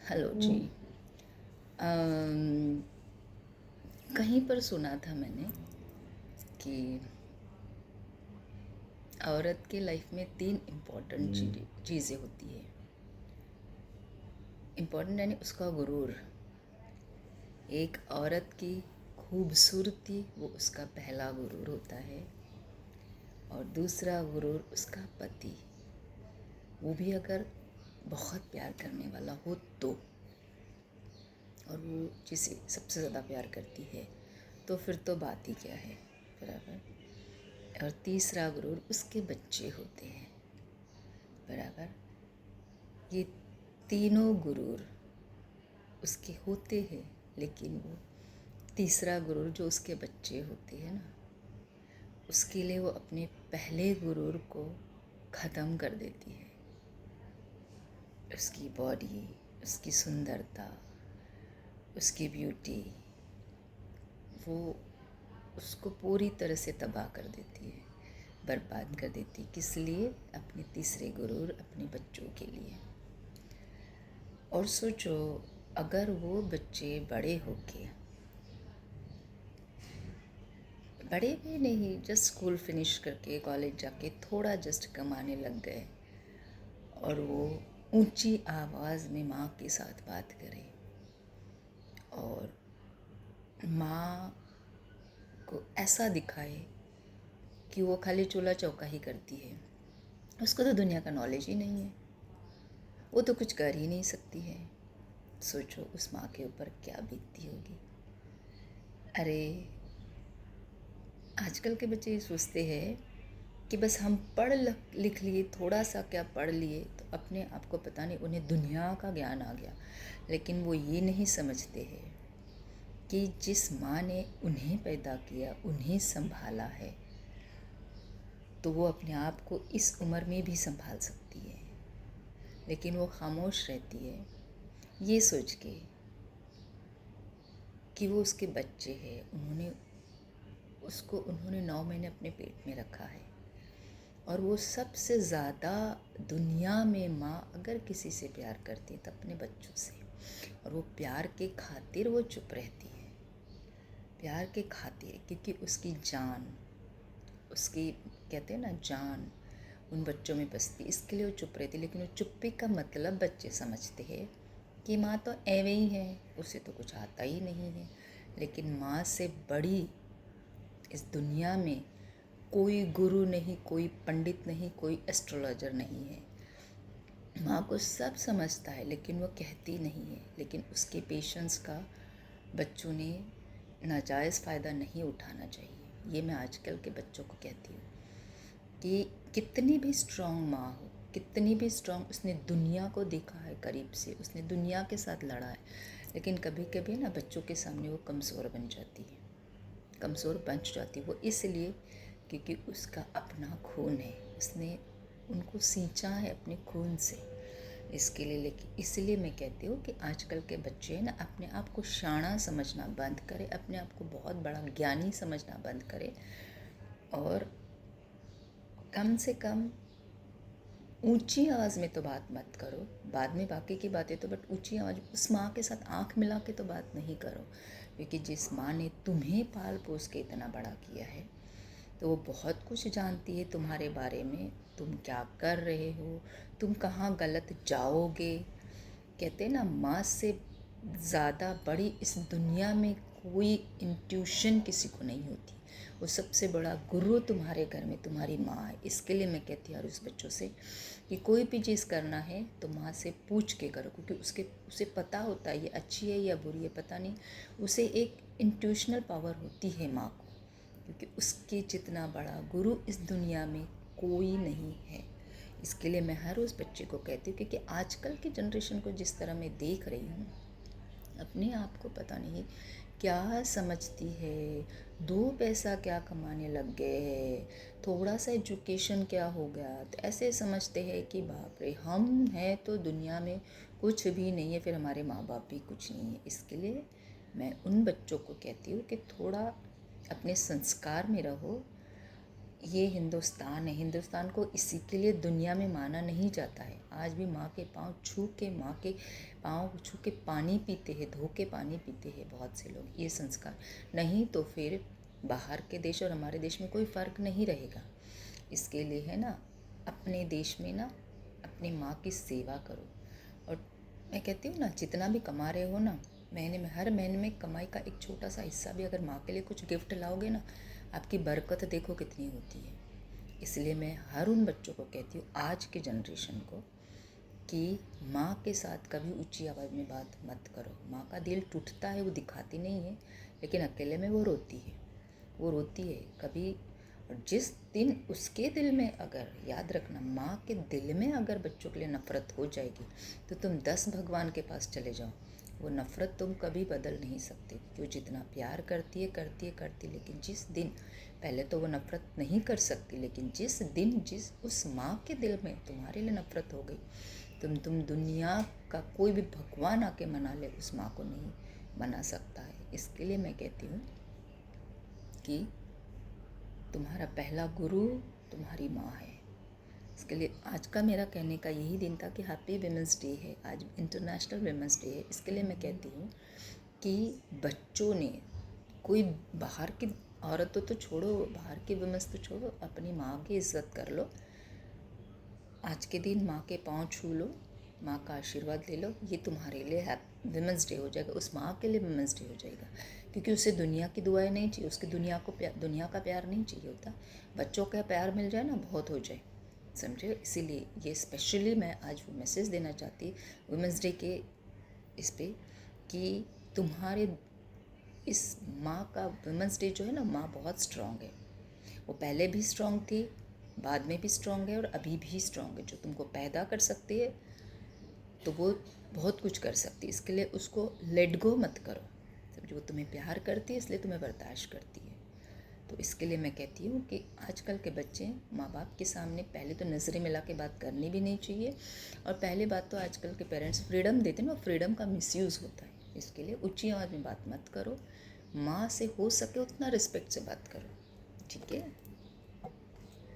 Hello जी। अम, कहीं पर सुना था मैंने कि औरत के लाइफ में तीन इम्पोर्टेंट चीज़ें होती है। इम्पोर्टेंट यानी उसका गुरूर। एक औरत की खूबसूरती वो उसका पहला गुरूर होता है, और दूसरा गुरूर उसका पति, वो भी अगर बहुत प्यार करने वाला हो तो, और वो जिसे सबसे ज़्यादा प्यार करती है तो फिर तो बात ही क्या है। बराबर। और तीसरा गुरूर उसके बच्चे होते हैं। बराबर। ये तीनों गुरूर उसके होते हैं, लेकिन वो तीसरा गुरूर जो उसके बच्चे होते हैं ना, उसके लिए वो अपने पहले गुरूर को ख़त्म कर देती है। उसकी बॉडी, उसकी सुंदरता, उसकी ब्यूटी, वो उसको पूरी तरह से तबाह कर देती है, बर्बाद कर देती है। किस लिए? अपने तीसरे गुरूर, अपने बच्चों के लिए। और सोचो, अगर वो बच्चे बड़े होके, बड़े भी नहीं, जस्ट स्कूल फिनिश करके कॉलेज जाके थोड़ा जस्ट कमाने लग गए, और वो ऊंची आवाज़ में माँ के साथ बात करें, और माँ को ऐसा दिखाए कि वो खाली चूल्हा चौका ही करती है, उसको तो दुनिया का नॉलेज ही नहीं है, वो तो कुछ कर ही नहीं सकती है। सोचो उस माँ के ऊपर क्या बीतती होगी। अरे, आजकल के बच्चे ये सोचते हैं कि बस हम पढ़ लिख लिए, थोड़ा सा क्या पढ़ लिए तो अपने आप को पता नहीं उन्हें दुनिया का ज्ञान आ गया। लेकिन वो ये नहीं समझते हैं कि जिस माँ ने उन्हें पैदा किया, उन्हें संभाला है, तो वो अपने आप को इस उम्र में भी संभाल सकती है। लेकिन वो खामोश रहती है ये सोच के कि वो उसके बच्चे हैं, उन्होंने 9 महीने अपने पेट में रखा है, और वो सबसे ज़्यादा दुनिया में माँ अगर किसी से प्यार करती है तो अपने बच्चों से। और वो प्यार के खातिर वो चुप रहती है, प्यार के खातिर, क्योंकि उसकी जान, उसकी कहते हैं ना जान, उन बच्चों में बसती, इसके लिए वो चुप रहती। लेकिन वो चुप्पी का मतलब बच्चे समझते हैं कि माँ तो एवे ही है, उसे तो कुछ आता ही नहीं है। लेकिन माँ से बड़ी इस दुनिया में कोई गुरु नहीं, कोई पंडित नहीं, कोई एस्ट्रोलॉजर नहीं है। माँ को सब समझता है लेकिन वो कहती नहीं है। लेकिन उसके पेशेंस का बच्चों ने नाजायज़ फ़ायदा नहीं उठाना चाहिए। ये मैं आजकल के बच्चों को कहती हूँ कि कितनी भी स्ट्रॉन्ग माँ हो, कितनी भी स्ट्रॉन्ग, उसने दुनिया को देखा है करीब से, उसने दुनिया के साथ लड़ा है, लेकिन कभी कभी ना बच्चों के सामने वो कमज़ोर बन जाती है, कमज़ोर बन जाती है। वो इसलिए क्योंकि उसका अपना खून है, उसने उनको सींचा है अपने खून से, इसके लिए। लेकिन इसलिए मैं कहती हूँ कि आजकल के बच्चे ना अपने आप को शाना समझना बंद करें, अपने आप को बहुत बड़ा ज्ञानी समझना बंद करें, और कम से कम ऊंची आवाज़ में तो बात मत करो। बाद में बाकी की बातें तो, बट ऊंची आवाज़ उस माँ के साथ आँख मिला के तो बात नहीं करो। क्योंकि जिस माँ ने तुम्हें पाल पोस के इतना बड़ा किया है, तो वो बहुत कुछ जानती है तुम्हारे बारे में, तुम क्या कर रहे हो, तुम कहाँ गलत जाओगे। कहते हैं ना, माँ से ज़्यादा बड़ी इस दुनिया में कोई इंट्यूशन किसी को नहीं होती। वो सबसे बड़ा गुरु तुम्हारे घर में तुम्हारी माँ है। इसके लिए मैं कहती हूँ उस बच्चों से कि कोई भी चीज़ करना है तो माँ से पूछ के करो, क्योंकि उसे पता होता है ये अच्छी है या बुरी है, पता नहीं, उसे एक इंट्यूशनल पावर होती है माँ को, क्योंकि उसके जितना बड़ा गुरु इस दुनिया में कोई नहीं है। इसके लिए मैं हर उस बच्चे को कहती हूँ, क्योंकि आजकल की जनरेशन को जिस तरह मैं देख रही हूँ, अपने आप को पता नहीं क्या समझती है, दो पैसा क्या कमाने लग गए हैं, थोड़ा सा एजुकेशन क्या हो गया, तो ऐसे समझते हैं कि बाप रे हम हैं तो दुनिया में कुछ भी नहीं है, फिर हमारे माँ बाप भी कुछ नहीं है। इसके लिए मैं उन बच्चों को कहती हूँ कि थोड़ा अपने संस्कार में रहो, ये हिंदुस्तान है। हिंदुस्तान को इसी के लिए दुनिया में माना नहीं जाता है। आज भी माँ के पाँव छू के, माँ के पाँव छू के पानी पीते हैं, धो के पानी पीते हैं बहुत से लोग। ये संस्कार नहीं तो फिर बाहर के देश और हमारे देश में कोई फ़र्क नहीं रहेगा। इसके लिए है ना, अपने देश में ना अपनी माँ की सेवा करो। और मैं कहती हूँ ना, जितना भी कमा रहे हो ना, महीने में, हर महीने में कमाई का एक छोटा सा हिस्सा भी अगर माँ के लिए कुछ गिफ्ट लाओगे ना, आपकी बरकत देखो कितनी होती है। इसलिए मैं हर उन बच्चों को कहती हूँ, आज के जनरेशन को, कि माँ के साथ कभी ऊंची आवाज़ में बात मत करो। माँ का दिल टूटता है, वो दिखाती नहीं है, लेकिन अकेले में वो रोती है, वो रोती है कभी। और जिस दिन उसके दिल में, अगर याद रखना, माँ के दिल में अगर बच्चों के लिए नफ़रत हो जाएगी तो तुम 10 भगवान के पास चले जाओ, वो नफ़रत तुम कभी बदल नहीं सकते। क्यों, जितना प्यार करती है करती है करती है, लेकिन जिस दिन, पहले तो वो नफ़रत नहीं कर सकती, लेकिन जिस दिन जिस उस माँ के दिल में तुम्हारे लिए नफ़रत हो गई, तुम दुनिया का कोई भी भगवान आके मना ले, उस माँ को नहीं मना सकता है। इसके लिए मैं कहती हूँ कि तुम्हारा पहला गुरु तुम्हारी माँ है। इसके लिए आज का मेरा कहने का यही दिन था कि हैप्पी विमेंस डे है, आज इंटरनेशनल विमेंस डे है। इसके लिए मैं कहती हूँ कि बच्चों ने, कोई बाहर की औरतों तो छोड़ो, बाहर की विमेंस तो छोड़ो, अपनी माँ की इज्जत कर लो। आज के दिन माँ के पाँव छू लो, माँ का आशीर्वाद ले लो, ये तुम्हारे लिए विमेंस डे हो जाएगा, उस माँ के लिए विमेंस डे हो जाएगा। क्योंकि उसे दुनिया की दुआएं नहीं चाहिए, उसके दुनिया का प्यार नहीं चाहिए होता। बच्चों का प्यार मिल जाए ना, बहुत हो जाए, समझे। इसीलिए ये स्पेशली मैं आज वो मैसेज देना चाहती वुमेंस डे के इस पे, कि तुम्हारे इस माँ का वुमेंस डे जो है ना, माँ बहुत स्ट्रांग है। वो पहले भी स्ट्रांग थी, बाद में भी स्ट्रांग है, और अभी भी स्ट्रांग है। जो तुमको पैदा कर सकती है तो वो बहुत कुछ कर सकती है। इसके लिए उसको लेट गो मत करो, समझो। वो तुम्हें प्यार करती है, इसलिए तुम्हें बर्दाश्त करती है। तो इसके लिए मैं कहती हूँ कि आजकल के बच्चे माँ बाप के सामने पहले तो नज़रें मिला के बात करनी भी नहीं चाहिए। और पहली बात तो आजकल के पेरेंट्स फ्रीडम देते हैं ना, फ्रीडम का मिसयूज़ होता है। इसके लिए ऊंची आवाज़ में बात मत करो, माँ से हो सके उतना रिस्पेक्ट से बात करो, ठीक है।